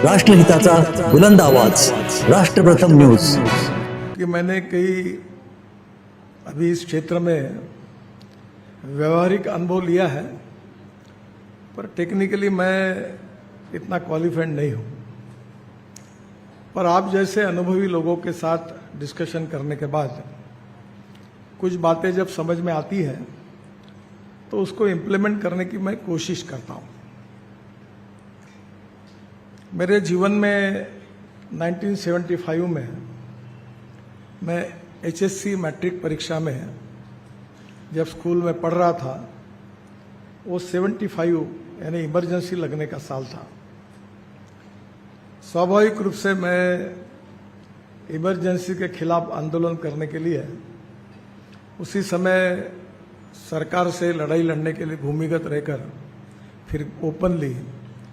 राष्ट्रहिताचा बुलंद आवाज, राष्ट्रप्रथम न्यूज। कि मैंने अभी इस क्षेत्र में व्यवहारिक अनुभव लिया है, पर टेक्निकली मैं इतना क्वालिफाइड नहीं हूं। पर आप जैसे अनुभवी लोगों के साथ डिस्कशन करने के बाद कुछ बातें जब समझ में आती है तो उसको इम्प्लीमेंट करने की मैं कोशिश करता हूं। मेरे जीवन में 1975 में मैं HSC मैट्रिक परीक्षा में जब स्कूल में पढ़ रहा था, वो 75 यानी इमरजेंसी लगने का साल था। स्वाभाविक रूप से मैं इमरजेंसी के खिलाफ आंदोलन करने के लिए उसी समय सरकार से लड़ाई लड़ने के लिए भूमिगत रहकर फिर ओपनली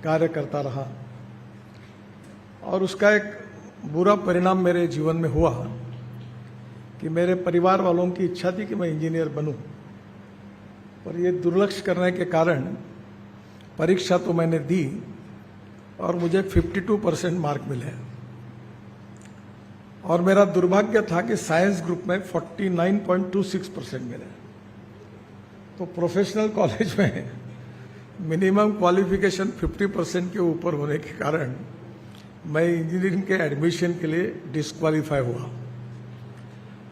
कार्य करता रहा, और उसका एक बुरा परिणाम मेरे जीवन में हुआ कि मेरे परिवार वालों की इच्छा थी कि मैं इंजीनियर बनूं, पर ये दुर्लक्ष्य करने के कारण परीक्षा तो मैंने दी और मुझे 52% मार्क मिले, और मेरा दुर्भाग्य था कि साइंस ग्रुप में 49.26% मिले। तो प्रोफेशनल कॉलेज में मिनिमम क्वालिफिकेशन 50% के ऊपर होने के कारण मैं इंजीनियरिंग के एडमिशन के लिए डिस्क्वालीफाई हुआ।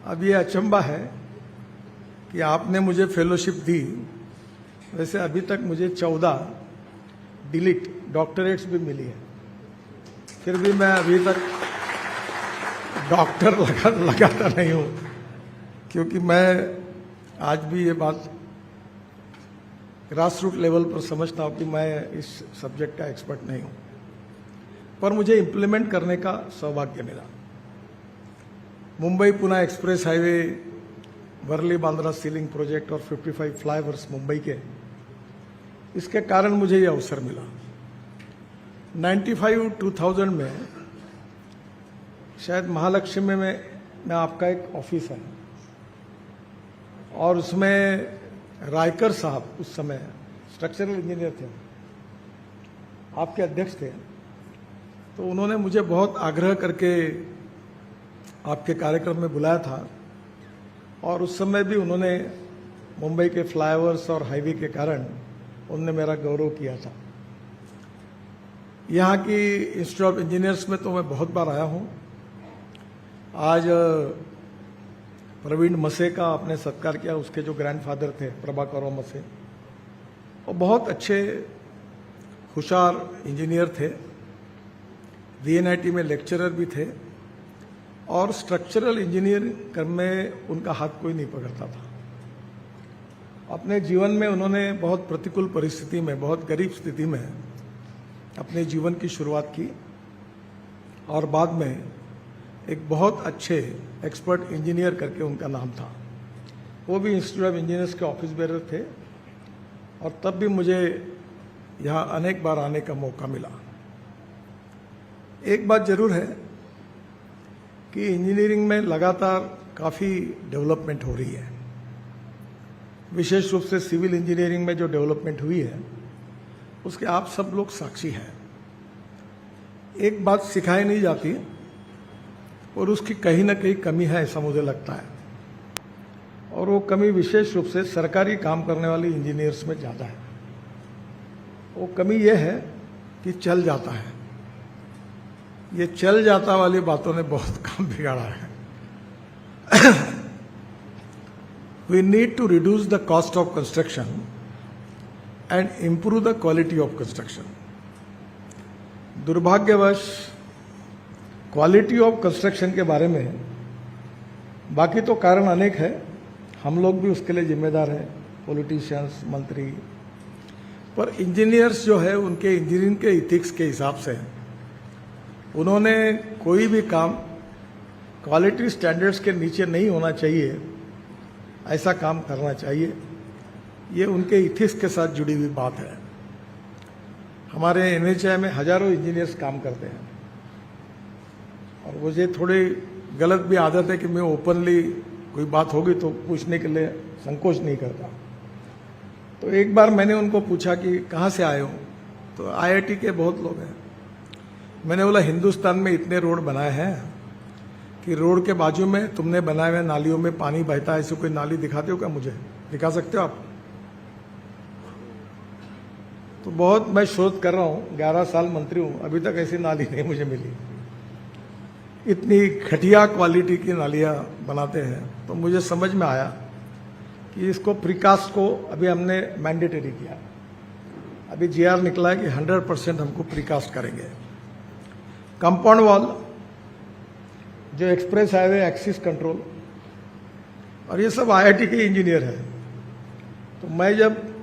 अब ये अचंभा है कि आपने मुझे फेलोशिप दी, वैसे अभी तक मुझे 14 डिलीट डॉक्टरेट्स भी मिली है, फिर भी मैं अभी तक डॉक्टर लगाता नहीं हूं, क्योंकि मैं आज भी ये बात ग्रास रूट लेवल पर समझता हूं कि मैं इस सब्जेक्ट का एक्सपर्ट नहीं हूं, पर मुझे इम्प्लीमेंट करने का सौभाग्य मिला। Mumbai Pune express highway, Worli Bandra sea link project और 55 फ्लाईओवर्स मुंबई के, इसके कारण मुझे ये अवसर मिला। 95-2000 में शायद महालक्ष्मी में आपका एक ऑफिस है, और उसमें रायकर साहब उस समय स्ट्रक्चरल इंजीनियर थे, आपके अध्यक्ष थे। तो उन्होंने मुझे बहुत आग्रह करके आपके कार्यक्रम में बुलाया था, और उस समय भी उन्होंने मुंबई के फ्लाईओवर्स और हाईवे के कारण उन्होंने मेरा गौरव किया था। यहाँ की इंस्टीट्यूट ऑफ इंजीनियर्स में तो मैं बहुत बार आया हूँ। आज प्रवीण मसे का आपने सत्कार किया, उसके जो ग्रैंडफादर थे प्रभाकर मसे, वो बहुत अच्छे होशियार इंजीनियर थे, VNIT में लेक्चरर भी थे, और स्ट्रक्चरल इंजीनियर में उनका हाथ कोई नहीं पकड़ता था। अपने जीवन में उन्होंने बहुत प्रतिकूल परिस्थिति में, बहुत गरीब स्थिति में अपने जीवन की शुरुआत की, और बाद में एक बहुत अच्छे एक्सपर्ट इंजीनियर करके उनका नाम था। वो भी इंस्टीट्यूट ऑफ इंजीनियर्स के ऑफिस बेरर थे, और तब भी मुझे यहाँ अनेक बार आने का मौका मिला। एक बात जरूर है कि इंजीनियरिंग में लगातार काफ़ी डेवलपमेंट हो रही है। विशेष रूप से सिविल इंजीनियरिंग में जो डेवलपमेंट हुई है उसके आप सब लोग साक्षी हैं। एक बात सिखाई नहीं जाती और उसकी कहीं ना कहीं कमी है, ऐसा मुझे लगता है, और वो कमी विशेष रूप से सरकारी काम करने वाले इंजीनियर्स में ज़्यादा है। वो कमी ये है कि चल जाता है। ये चल जाता वाली बातों ने बहुत काम बिगाड़ा है। We need to reduce the cost of construction and improve the quality of construction. दुर्भाग्यवश क्वालिटी ऑफ कंस्ट्रक्शन के बारे में, बाकी तो कारण अनेक है, हम लोग भी उसके लिए जिम्मेदार हैं, पॉलिटिशियंस, मंत्री, पर इंजीनियर्स जो है उनके इंजीनियरिंग के इथिक्स के हिसाब से उन्होंने कोई भी काम क्वालिटी स्टैंडर्ड्स के नीचे नहीं होना चाहिए, ऐसा काम करना चाहिए। ये उनके इथिक्स के साथ जुड़ी हुई बात है। हमारे NHAI में हजारों इंजीनियर्स काम करते हैं, और मुझे थोड़ी गलत भी आदत है कि मैं ओपनली कोई बात होगी तो पूछने के लिए संकोच नहीं करता। तो एक बार मैंने उनको पूछा कि कहाँ से आए हो, तो IIT के बहुत लोग हैं। मैंने बोला हिंदुस्तान में इतने रोड बनाए हैं कि रोड के बाजू में तुमने बनाए हुए नालियों में पानी बहता है, ऐसी कोई नाली दिखाते हो क्या? मुझे दिखा सकते हो आप? तो बहुत मैं शोध कर रहा हूं, 11 साल मंत्री हूं, अभी तक ऐसी नाली नहीं मुझे मिली। इतनी घटिया क्वालिटी की नालियां बनाते हैं। तो मुझे समझ में आया कि इसको प्रीकास्ट को अभी हमने मैंडेटरी किया। अभी जीआर निकला है कि 100% हमको प्रीकास्ट करेंगे। कंपाउंड वॉल, जो एक्सप्रेस हाईवे एक्सिस कंट्रोल, और ये सब आईआईटी के इंजीनियर हैं। तो मैं जब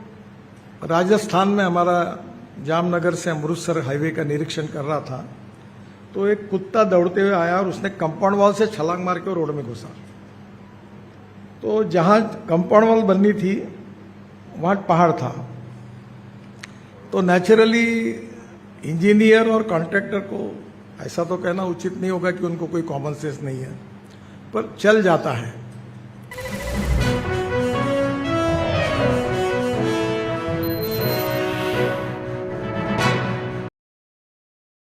राजस्थान में हमारा जामनगर से अमृतसर हाईवे का निरीक्षण कर रहा था, तो एक कुत्ता दौड़ते हुए आया और उसने कंपाउंड वॉल से छलांग मार के रोड में घुसा। तो जहां कंपाउंड वॉल बननी थी वहां पहाड़ था। तो नेचुरली इंजीनियर और कॉन्ट्रैक्टर को ऐसा तो कहना उचित नहीं होगा कि उनको कोई कॉमन सेंस नहीं है, पर चल जाता है।